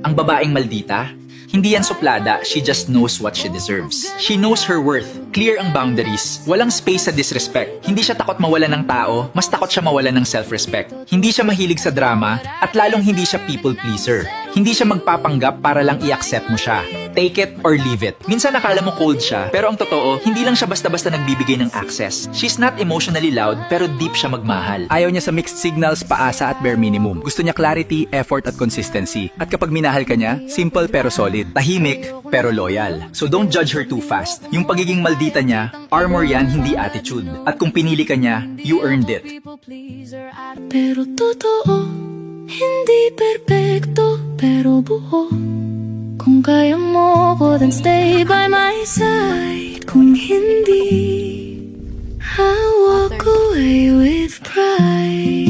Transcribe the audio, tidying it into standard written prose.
Ang babaeng maldita? Hindi yan suplada, she just knows what she deserves. She knows her worth, clear ang boundaries, walang space sa disrespect. Hindi siya takot mawalan ng tao, mas takot siya mawalan ng self-respect. Hindi siya mahilig sa drama, at lalong hindi siya people pleaser. Hindi siya magpapanggap para lang i-accept mo siya. Take it or leave it. Minsan nakala mo cold siya, pero ang totoo, hindi lang siya basta-basta nagbibigay ng access. She's not emotionally loud, pero deep siya magmahal. Ayaw niya sa mixed signals, paasa at bare minimum. Gusto niya clarity, effort at consistency. At kapag minahal ka niya, simple pero solid. Tahimik, pero loyal. So don't judge her too fast. Yung pagiging maldita niya, armor yan, hindi attitude. At kung pinili ka niya, you earned it. Pero totoo, hindi perpekto, pero buo. Kung kaya mo ko, then stay by my side. Kung hindi, I'll walk away with pride.